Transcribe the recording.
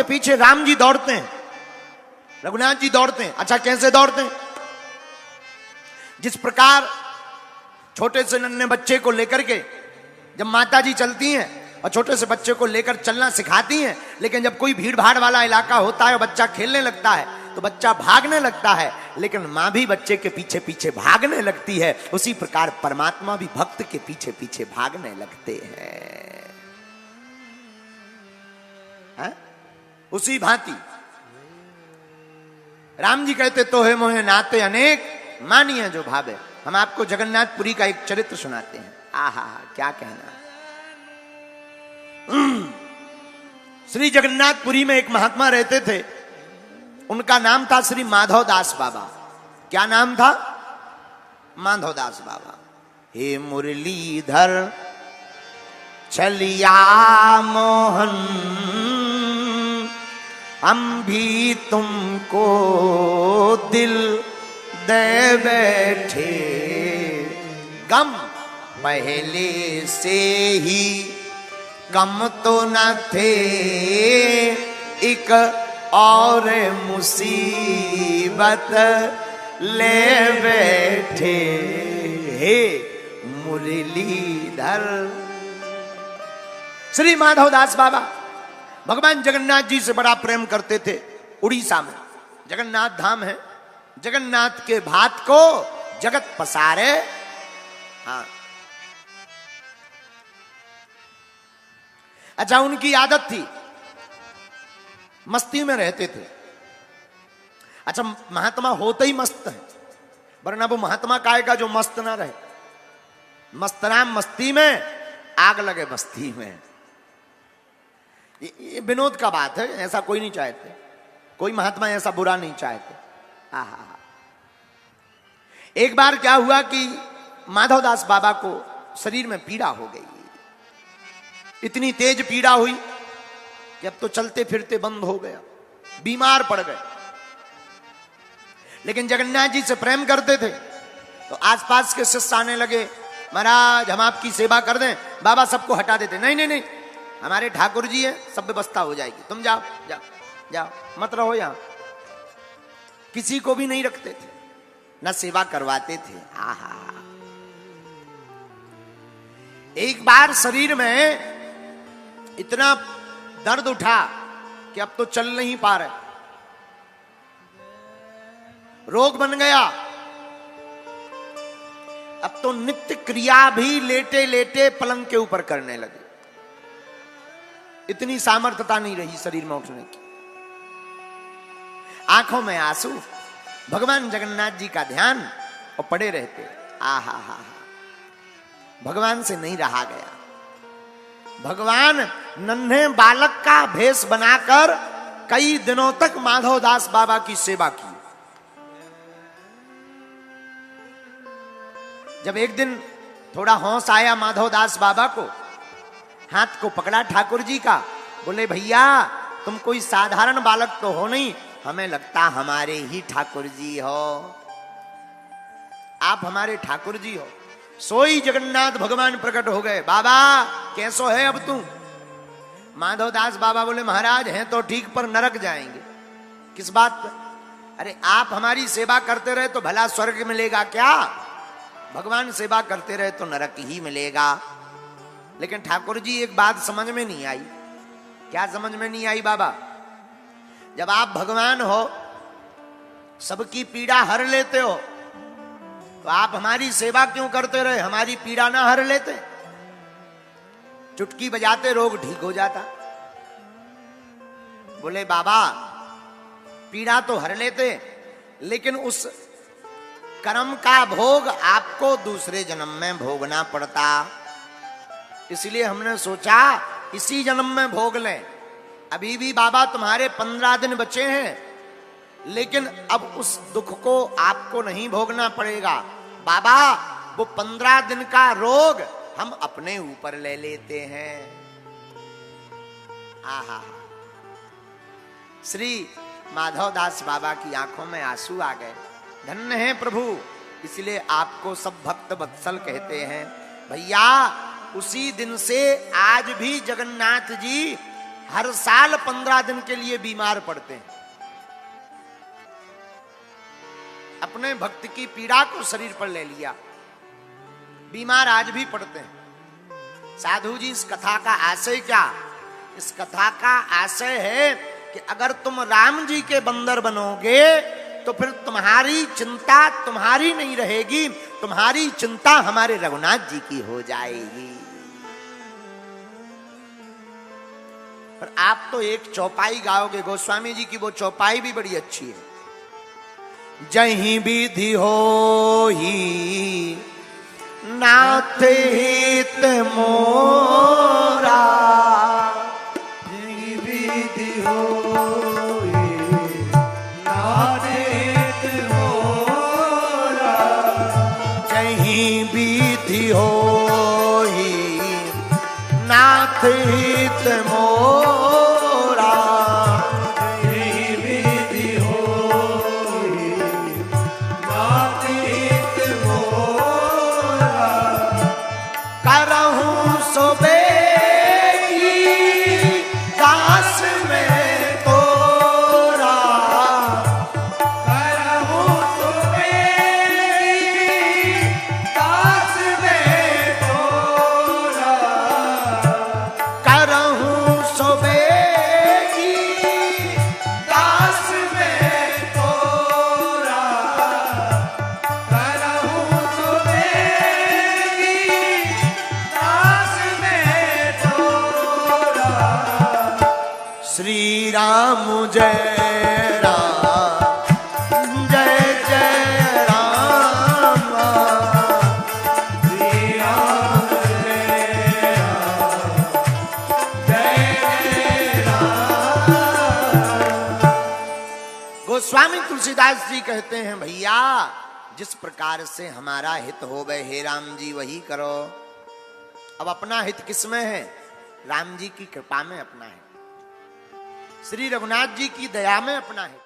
पीछे राम जी दौड़ते हैं, रघुनाथ जी दौड़ते हैं। अच्छा कैसे दौड़ते हैं? जिस प्रकार छोटे से नन्हे बच्चे को लेकर के जब माता जी चलती हैं और छोटे से बच्चे को लेकर चलना सिखाती हैं, लेकिन जब कोई भीड़ भाड़ वाला इलाका होता है और बच्चा खेलने लगता है तो बच्चा भागने लगता है, लेकिन मां भी बच्चे के पीछे पीछे भागने लगती है। उसी प्रकार परमात्मा भी भक्त के पीछे पीछे भागने लगते हैं। उसी भांति राम जी कहते तो है मोहे नाते अनेक, मानिए जो भावे। हम आपको जगन्नाथपुरी का एक चरित्र सुनाते हैं। आहा क्या कहना। श्री जगन्नाथपुरी में एक महात्मा रहते थे, उनका नाम था श्री माधव दास बाबा। क्या नाम था? माधव दास बाबा। हे मुरलीधर चलिया मोहन, हम भी तुमको दिल दे बैठे, गम पहले से ही कम तो न थे, एक और मुसीबत ले बैठे। हे मुरलीधर। श्री माधव दास बाबा भगवान जगन्नाथ जी से बड़ा प्रेम करते थे। उड़ीसा में जगन्नाथ धाम है, जगन्नाथ के भात को जगत पसारे। हाँ अच्छा, उनकी आदत थी, मस्ती में रहते थे। अच्छा महात्मा होते ही मस्त है, वरना वो महात्मा काहेगा जो मस्त ना रहे। मस्तराम मस्ती में, आग लगे बस्ती में। ये विनोद का बात है, ऐसा कोई नहीं चाहते, कोई महात्मा ऐसा बुरा नहीं चाहते। आहा। एक बार क्या हुआ कि माधवदास बाबा को शरीर में पीड़ा हो गई, इतनी तेज पीड़ा हुई कि अब तो चलते फिरते बंद हो गया, बीमार पड़ गए। लेकिन जगन्नाथ जी से प्रेम करते थे तो आसपास के शिष्य आने लगे, महाराज हम आपकी सेवा कर दें। बाबा सबको हटा देते, नहीं नहीं नहीं, हमारे ठाकुर जी है, सब व्यवस्था हो जाएगी, तुम जाओ जाओ जाओ, मत रहो यहां। किसी को भी नहीं रखते थे, न सेवा करवाते थे। आहा। एक बार शरीर में इतना दर्द उठा कि अब तो चल नहीं पा रहे, रोग बन गया। अब तो नित्य क्रिया भी लेटे लेटे पलंग के ऊपर करने लगे, इतनी सामर्थ्यता नहीं रही शरीर में उठने की। आंखों में आंसू, भगवान जगन्नाथ जी का ध्यान और पड़े रहते। आहा हा, भगवान से नहीं रहा गया। भगवान नन्हे बालक का भेष बनाकर कई दिनों तक माधवदास बाबा की सेवा की। जब एक दिन थोड़ा होश आया माधवदास बाबा को, हाथ को पकड़ा ठाकुर जी का, बोले भैया तुम कोई साधारण बालक तो हो नहीं, हमें लगता हमारे ही ठाकुर जी हो, आप हमारे ठाकुर जी हो। सोई जगन्नाथ भगवान प्रकट हो गए। बाबा कैसो है अब तू? माधवदास बाबा बोले महाराज हैं तो ठीक, पर नरक जाएंगे। किस बात पर? अरे आप हमारी सेवा करते रहे तो भला स्वर्ग मिलेगा क्या? भगवान सेवा करते रहे तो नरक ही मिलेगा। लेकिन ठाकुर जी एक बात समझ में नहीं आई। क्या समझ में नहीं आई बाबा? जब आप भगवान हो, सबकी पीड़ा हर लेते हो, तो आप हमारी सेवा क्यों करते रहे? हमारी पीड़ा ना हर लेते? चुटकी बजाते रोग ठीक हो जाता। बोले बाबा पीड़ा तो हर लेते, लेकिन उस कर्म का भोग आपको दूसरे जन्म में भोगना पड़ता, इसलिए हमने सोचा इसी जन्म में भोग लें। अभी भी बाबा तुम्हारे 15 दिन बचे हैं, लेकिन अब उस दुख को आपको नहीं भोगना पड़ेगा। बाबा वो 15 दिन का रोग हम अपने ऊपर ले लेते हैं। आहा। श्री माधवदास बाबा की आंखों में आंसू आ गए। धन्य है प्रभु, इसलिए आपको सब भक्त वत्सल कहते हैं। भैया उसी दिन से आज भी जगन्नाथ जी हर साल 15 दिन के लिए बीमार पड़ते हैं। अपने भक्त की पीड़ा को शरीर पर ले लिया, बीमार आज भी पड़ते हैं। साधु जी, इस कथा का आशय क्या? इस कथा का आशय है कि अगर तुम राम जी के बंदर बनोगे तो फिर तुम्हारी चिंता तुम्हारी नहीं रहेगी, तुम्हारी चिंता हमारे रघुनाथ जी की हो जाएगी। पर आप तो एक चौपाई गाओगे, गोस्वामी जी की वो चौपाई भी बड़ी अच्छी है। जहीं विधि होई नाथ हित मोरा, जहीं विधि होई नाथ हित मोरा, जहीं विधि होई नाथ हित मोरा, जहीं विधि होई नाथ हित मोरा, करहूं सुबेगी दास में तोरा, करहूं सुबेगी दास में तोरा, करहूं सुबेगी दास में तोरा, करहूं सुबेगी दास में तोरा। श्री राम जय राम जय जय राम, श्री राम जय राम जय राम। गोस्वामी तुलसीदास जी कहते हैं, भैया जिस प्रकार से हमारा हित हो गए हे राम जी वही करो। अब अपना हित किसमें है? राम जी की कृपा में अपना है, श्री रघुनाथ जी की दया में अपना है।